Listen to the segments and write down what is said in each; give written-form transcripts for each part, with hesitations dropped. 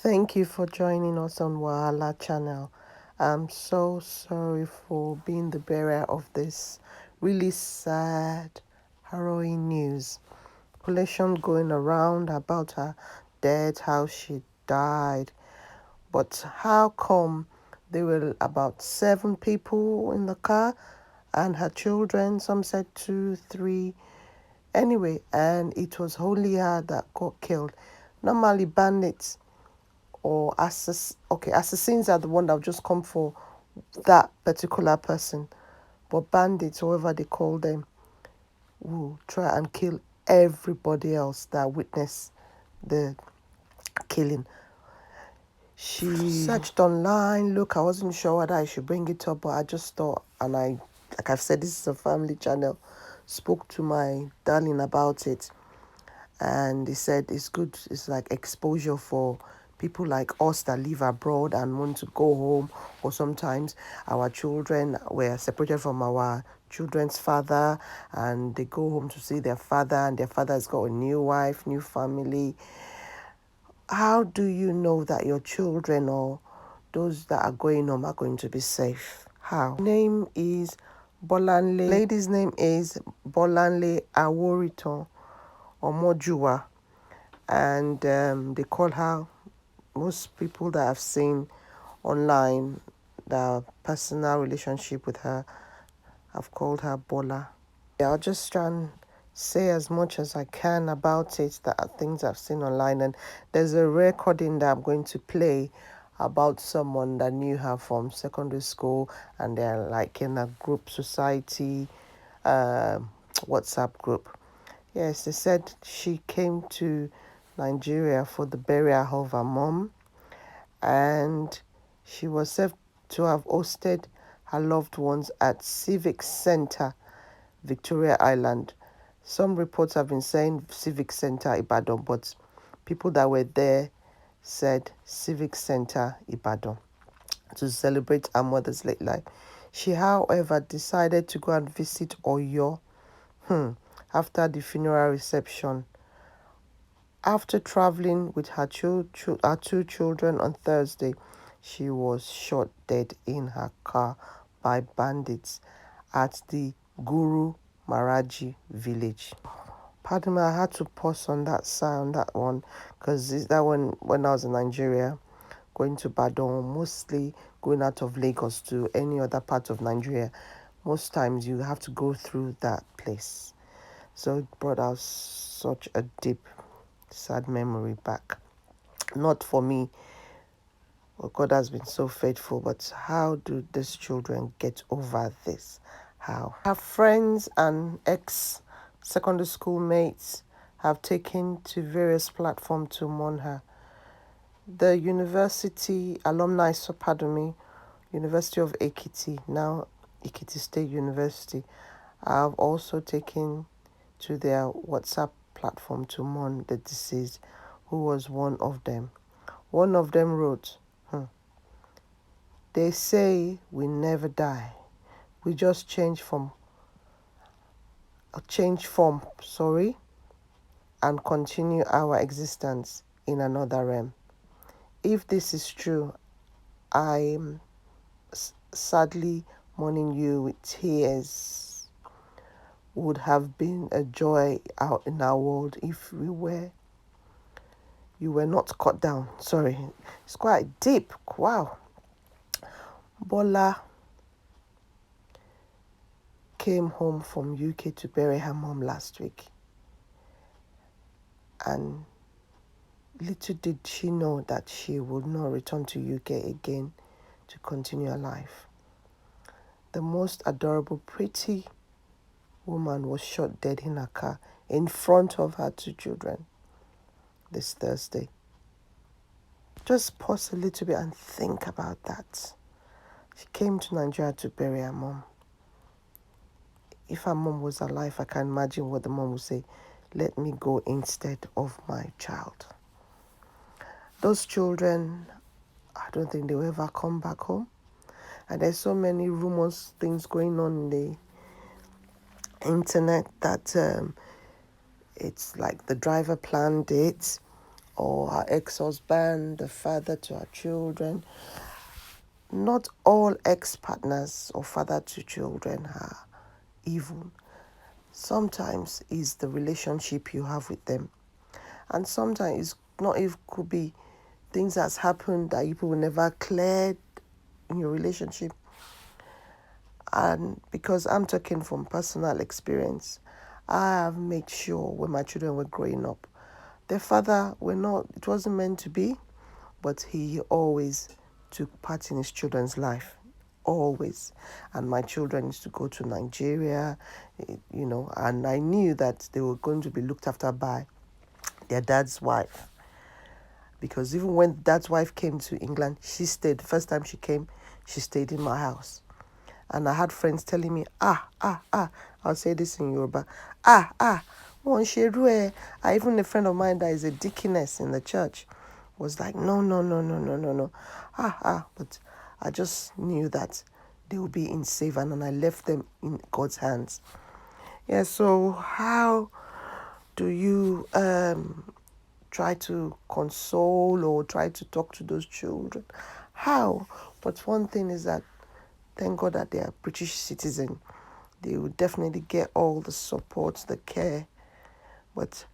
Thank you for joining us on Wahala channel. I'm so sorry for being the bearer of this really sad, harrowing news. Population going around about her death, how she died. But how come there were about 7 people in the car and her children? Some said 2, 3. Anyway, and it was only her that got killed. Normally, bandits or assassins are the one that will just come for that particular person. But bandits, whoever they call them, will try and kill everybody else that witnessed the killing. She searched online. Look, I wasn't sure whether I should bring it up, but I just thought, and like I've said, this is a family channel, spoke to my darling about it. And he said it's good, it's like exposure for people like us that live abroad and want to go home, or sometimes our children were separated from our children's father and they go home to see their father, and their father has got a new wife, new family. How do you know that your children or those that are going home are going to be safe? How? Name is Bolanle. Lady's name is Bolanle Aworiton Omojuwa, and they call her, most people that I've seen online, the personal relationship with her, I've called her Bola. Yeah, I'll just try and say as much as I can about it, that are things I've seen online. And there's a recording that I'm going to play about someone that knew her from secondary school, and they're like in a group society, WhatsApp group. Yes, they said she came to Nigeria for the burial of her mom, and she was said to have hosted her loved ones at Civic Center, Victoria Island. Some reports have been saying Civic Center Ibadan, but people that were there said Civic Center Ibadan to celebrate her mother's late life. She, however, decided to go and visit Oyo after the funeral reception. After traveling with her her 2 children on Thursday, she was shot dead in her car by bandits at the Guru Maharaji village. Pardon me, I had to pause on that one, because that one, when I was in Nigeria, going to Badon, mostly going out of Lagos to any other part of Nigeria, most times you have to go through that place. So it brought out such a deep, sad memory back. Not for me, well, God has been so faithful, but how do these children get over this? How? Her friends and ex-secondary school mates have taken to various platforms to mourn her. The University Alumni Academy, University of Ekiti, now Ekiti State University, have also taken to their WhatsApp platform to mourn the deceased, who was one of them. One of them wrote, "They say we never die. We just change form, and continue our existence in another realm. If this is true, I'm sadly mourning you with tears. Would have been a joy out in our world if you were not cut down." Sorry, it's quite deep. Wow. Bola came home from UK to bury her mom last week, and little did she know that she would not return to UK again to continue her life. The most adorable, pretty woman was shot dead in her car in front of her 2 children this Thursday. Just pause a little bit and think about that. She came to Nigeria to bury her mom. If her mom was alive, I can imagine what the mom would say: "Let me go instead of my child." Those children, I don't think they'll ever come back home. And there's so many rumors, things going on in the internet that it's like the driver planned it, or her ex-husband, the father to her children. Not all ex-partners or father to children are evil. Sometimes it's the relationship you have with them. And sometimes it's not even could be things that's happened that you will never cleared in your relationship. And because I'm talking from personal experience, I have made sure when my children were growing up, their father it wasn't meant to be, but he always took part in his children's life. Always. And my children used to go to Nigeria, and I knew that they were going to be looked after by their dad's wife. Because even when dad's wife came to England, she stayed. The first time she came, she stayed in my house. And I had friends telling me, I'll say this in Yoruba, won sheru e. Even a friend of mine that is a deaconess in the church was like, no. But I just knew that they would be in safe, and I left them in God's hands. Yeah, so how do you try to console or try to talk to those children? How? But one thing is that thank God that they are British citizens. They will definitely get all the support, the care. But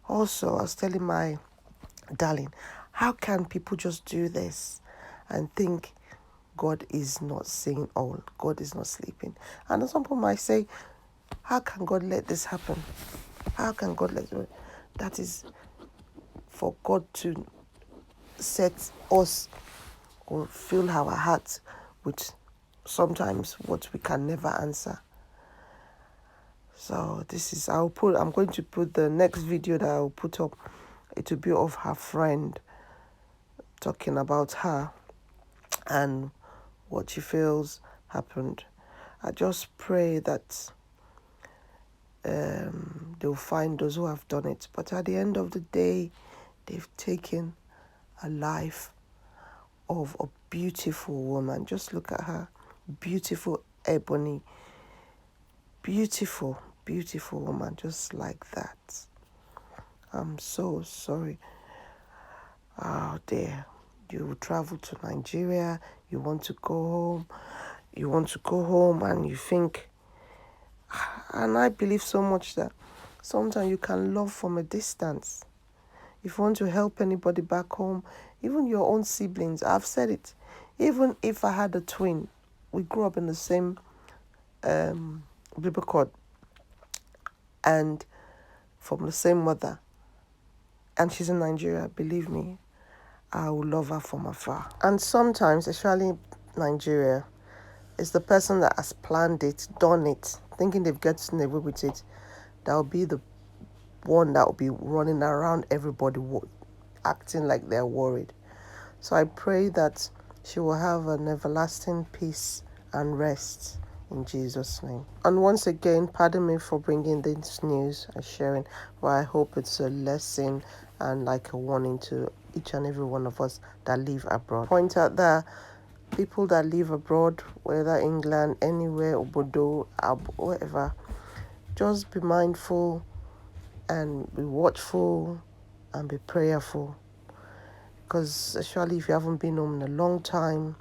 also, I was telling my darling, how can people just do this and think God is not seeing all? God is not sleeping. And some people might say, how can God let this happen? How can God let it? That is for God to set us or fill our hearts with sometimes what we can never answer. So I'm going to put the next video that I'll put up. It will be of her friend talking about her and what she feels happened. I just pray that they'll find those who have done it. But at the end of the day, they've taken a life of a beautiful woman. Just look at her. Beautiful ebony. Beautiful woman, just like that. I'm so sorry. Oh dear. You travel to Nigeria, you want to go home, and you think, and I believe so much that sometimes you can love from a distance. If you want to help anybody back home, even your own siblings, I've said it, even if I had a twin, we grew up in the same biblical and from the same mother, and she's in Nigeria, believe me, I will love her from afar. And sometimes, especially Nigeria, it's the person that has planned it, done it, thinking they've gotten away with it, that will be the one that will be running around everybody, acting like they're worried. So I pray that she will have an everlasting peace and rest in Jesus' name. And once again, pardon me for bringing this news and sharing, but I hope it's a lesson and like a warning to each and every one of us that live abroad. Point out that people that live abroad, whether England, anywhere, Obodo, wherever, just be mindful and be watchful and be prayerful. Because especially if you haven't been home in a long time,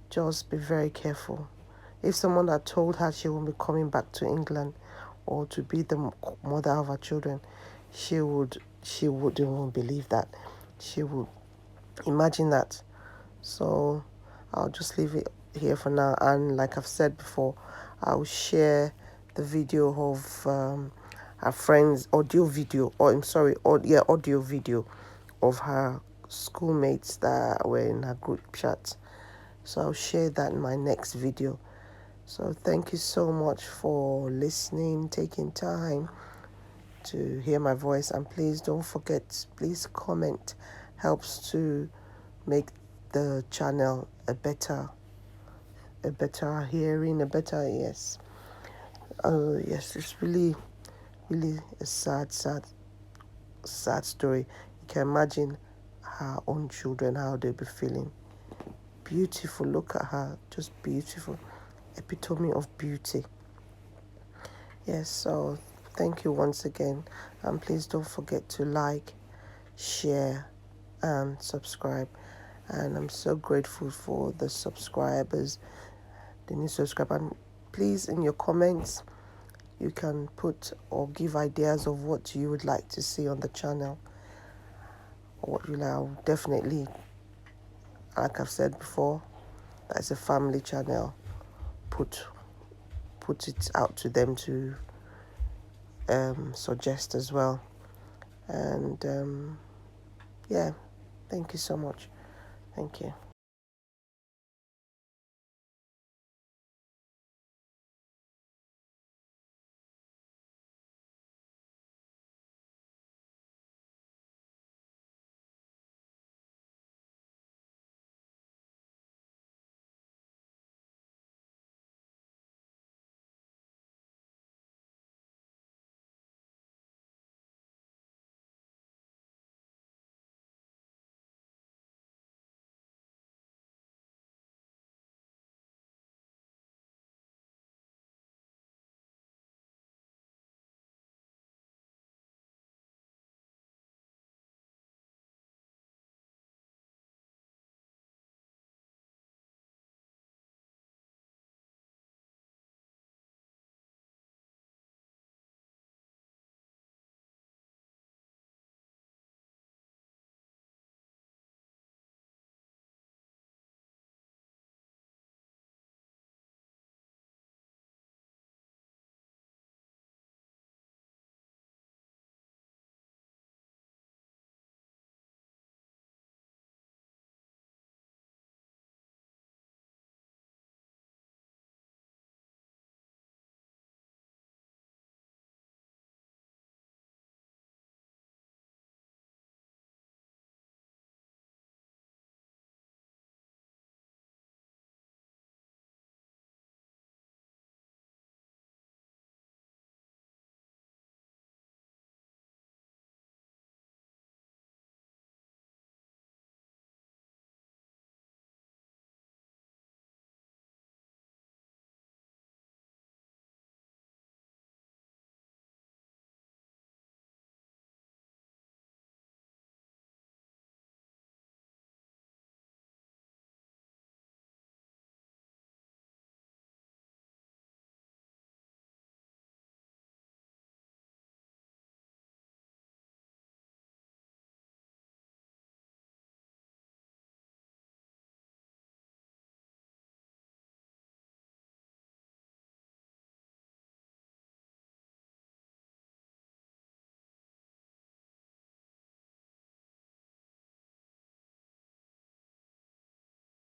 just be very careful. If someone had told her she won't be coming back to England or to be the mother of her children, she wouldn't even believe that. She would imagine that. So I'll just leave it here for now. And like I've said before, I'll share the video of her friend's audio video of her schoolmates that were in her group chat. So I'll share that in my next video. So thank you so much for listening, taking time to hear my voice, and please don't forget, please comment. Helps to make the channel a better hearing, yes, it's really a sad story. You can imagine her own children, how they'll be feeling. Beautiful, look at her, just beautiful, epitome of beauty. Yes, so thank you once again, and please don't forget to like, share, and subscribe. And I'm so grateful for the subscribers, the new subscriber. And please, in your comments, you can put or give ideas of what you would like to see on the channel, or what you like. I'll definitely, like I've said before, that's a family channel. Put it out to them to suggest as well. And yeah, thank you so much. Thank you.